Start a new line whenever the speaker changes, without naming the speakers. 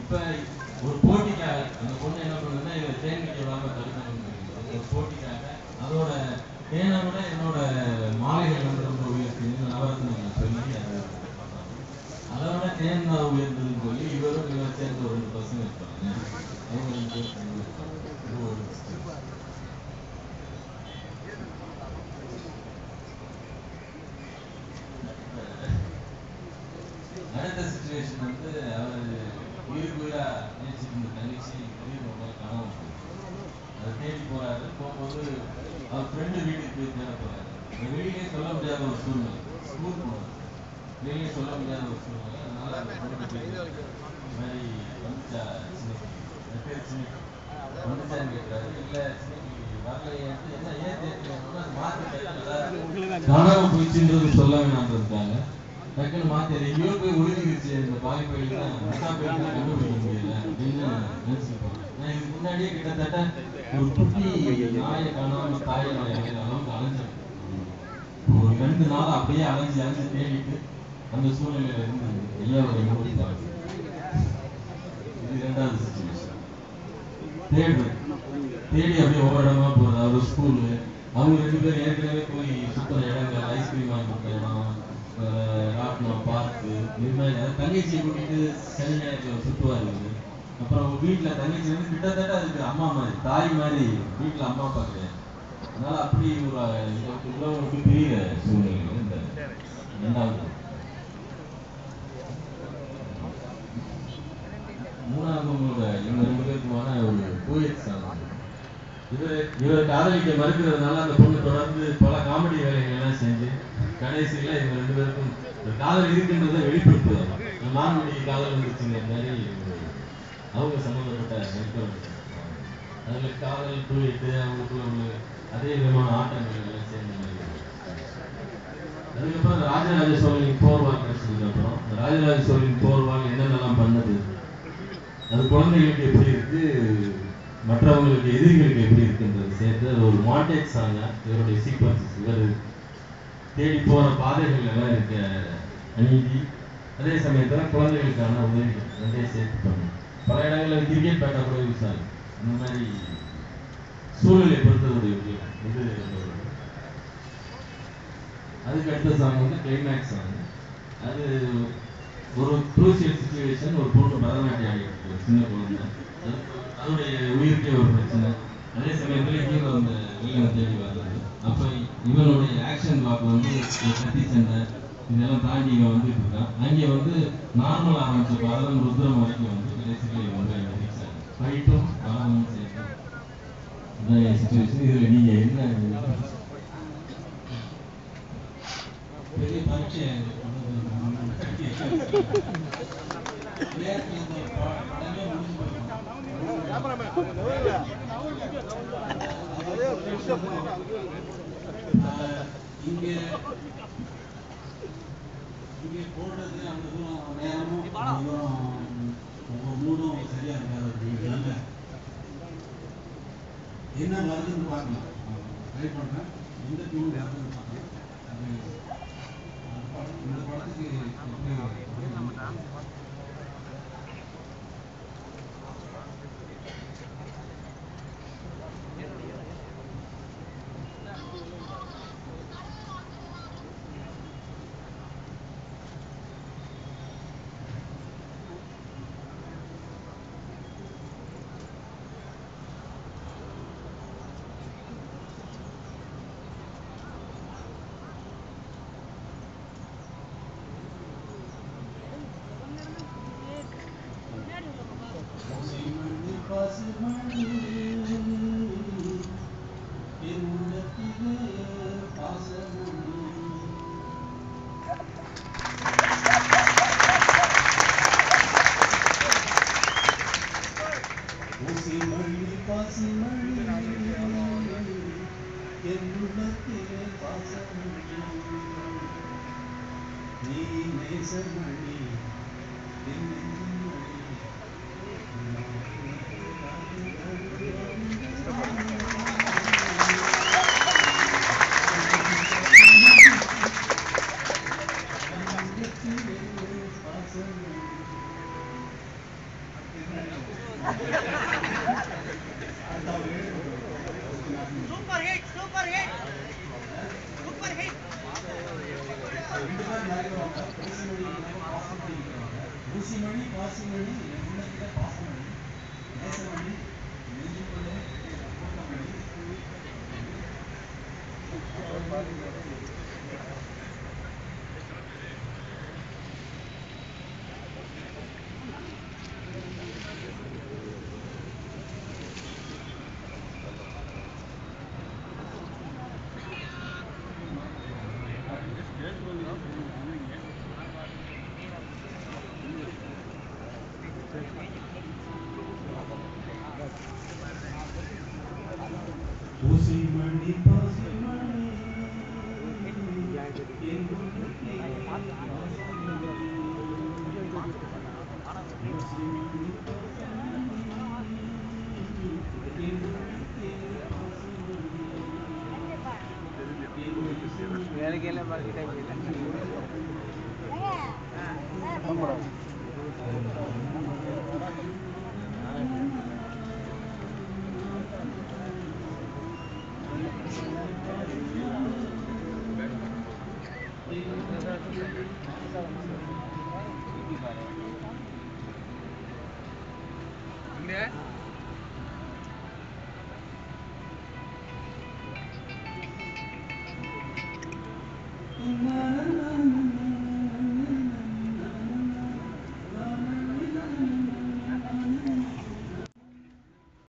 இப்ப ஒரு போட்டிக்காக அந்த பொண்ணு என்ன பண்ணுதுன்னா இதை தேன் வைக்க விடாம தடுக்கணும்னு ஒரு போட்டிக்காக அதோட தேனை விட என்னோட மாலைகள் வந்து ரொம்ப உயர்த்தின்னு நவரத்னங்கள் சொல்லி அதை விட தேன் தான் உயர்ந்ததுன்னு சொல்லி இவரும் இவர் சேர்ந்த ஒரு 2 பசங்க இருப்பாங்க. அவங்களுக்கு அடுத்த சிச்சுவேஷன் வந்து அவர் உயிருக்கு உயிரா நினைச்சிட்டு இருந்த தங்கச்சி திடீர்னு ஒரு நாள் காணாம அதை தேடி போறாரு. போகும்போது அவர் ஃப்ரெண்டு வீட்டுக்கு போய் தேட போறாரு. வெளியே சொல்ல முடியாத ஒரு சூழ்நிலை, ஸ்கூல் போனார், வெளியே சொல்ல முடியாத ஒரு சூழ்நிலை. அதனால அந்த பொண்ணு இந்த மாதிரி வந்துச்சா சின்ன பேர் சின்ன வந்துச்சான்னு கேட்கிறாரு. இல்ல சின்ன வரலையே என்ன ஏன் தேர்ந்தா மாத்தி காணாம போயிடுச்சுன்றது சொல்ல வேணான்றதுக்காங்க டக்குன்னு மாத்தி எங்கேயோ போய் ஒழுங்கிருச்சு இந்த பாலிப்பயில கண்டுபிடிக்க முடியல அப்படின்னு நினைச்சுருப்பாங்க. நான் இதுக்கு முன்னாடியே கிட்டத்தட்ட ஒரு குட்டி நாயை காணாம தாயை அளவுக்கு அலைஞ்சேன். ஒரு 2 நாள் அப்படியே அலைஞ்சு தேடிட்டு அந்த சூழ்நிலையில இருந்து ஐயாவுடைய முடித்தாங்க. இது 2வது சிச்சுவேஷன். தேடி அப்படியே ஒவ்வொரு இடமா போறது. அவர் ஸ்கூலு அவங்க 2 பேரும் ஏற்கனவே போய் சுற்றுற இடங்கள், ஐஸ்கிரீம் வாங்கி கொடுத்த இடம், ராட்னம், பார்க்கு, இது மாதிரி தங்கச்சியை கூட்டிட்டு சனி ஞாயிற்றுல சுற்றுவார். அப்புறம் வீட்டில் தங்கச்சி வந்து கிட்டத்தட்ட அதுக்கு அம்மா மாதிரி, தாய் மாதிரி, வீட்டில் அம்மா அப்பா கிடையாது. அதனால அப்படி ஒரு பெரிய சூழ்நிலை இந்த 2வது. 3வது இவங்க 2 பேருக்குமான ஒரு கோயட் சாங். இவர் காதலிக்க மறுக்கிறதுனால அந்த பொண்ணு தொடர்ந்து பல காமெடி வேலைகள் எல்லாம் செஞ்சு கடைசியில இவங்க 2 பேருக்கும் காதல் இருக்குன்றதை வெளிப்படுத்துவாங்க. மான்மொழி காதல் வந்துருச்சுங்கிற மாதிரி அவங்க சம்பந்தப்பட்ட அதுல காதல் தூயிட்டு அவங்களுக்குள்ள அதே விதமான ஆட்டங்கள் எல்லாம் சேர்ந்த மாதிரி. அதுக்கப்புறம் ராஜராஜ சோழனின் போர்வால் கிடைச்சதுக்கு அப்புறம் ராஜராஜ சோழனின் போர்வால் என்னென்னலாம் பண்ணது, அது குழந்தைகளுக்கு எப்படி இருக்கு, மற்றவங்களுக்கு எதிரிகளுக்கு எப்படி இருக்குன்றது சேர்த்து ஒரு மாண்டேஜ் சாங்க. இவருடைய சீக்வன்சஸ், இவர் தேடி போற பாதைகள் எல்லாம் இருக்க அநீதி, அதே சமயத்தில் குழந்தைகளுக்கான உதவிகள் 2 சேர்த்து பண்ணும். பல இடங்களில் கிரிக்கெட் பேட்டா கூட யூஸ் ஆகும். இந்த மாதிரி சூழ்நிலை பொறுத்தவருடைய இது. அதுக்கு அடுத்த சாங் வந்து கிளைமேக்ஸ் சாங். அது ஒரு க்ரூசியல் சிச்சுவேஷன். ஒரு பொண்ணு பரதநாட்டியம் ஆடிட்டு சின்ன குழந்தை, அதனுடைய உயிருக்கே ஒரு பிரச்சனை. அதே சமயத்தில் ஹீரோ அந்த வில்லனை தேடி வர்றது. அப்போ இவனுடைய ஆக்ஷன் பிளாக் வந்து கத்தி சண்டை இதெல்லாம் தாண்டி இவன் வந்துட்டு இருக்கான். அங்கே வந்து நார்மல் ஆரம்பிச்ச பரதம் ருத்ரம் வரைக்கும் வந்து கடைசியில் இவன் வந்து ரீச் ஆகும். ஃபைட்டும் பரதமும் சேர்த்து இதான் சிச்சுவேஷன். இதில் நீங்கள் என்ன பெரிய பரீட்சை இங்கே போடுறது அந்த தூரம் நேரமும் உங்கள் மூடும் சரியா இருக்காது அப்படிங்கிறதுனால என்ன வருதுன்னு பார்க்கலாம். ட்ரை பண்ணுறேன். எந்த டியூன் வருதுன்னு பார்க்கலாம். இந்த படத்துக்கு
Super hit, super hit, super hit.
ஊசிமணி பாசிமணி உள்ளத்துல பாசமணி நேசமணி நெஞ்சுக்குள்ளே கூட்டமணி ஊசிமணி பாசிமணி
வேலைக்கெல்லாம் பார்த்துட்டாங்க.
இங்க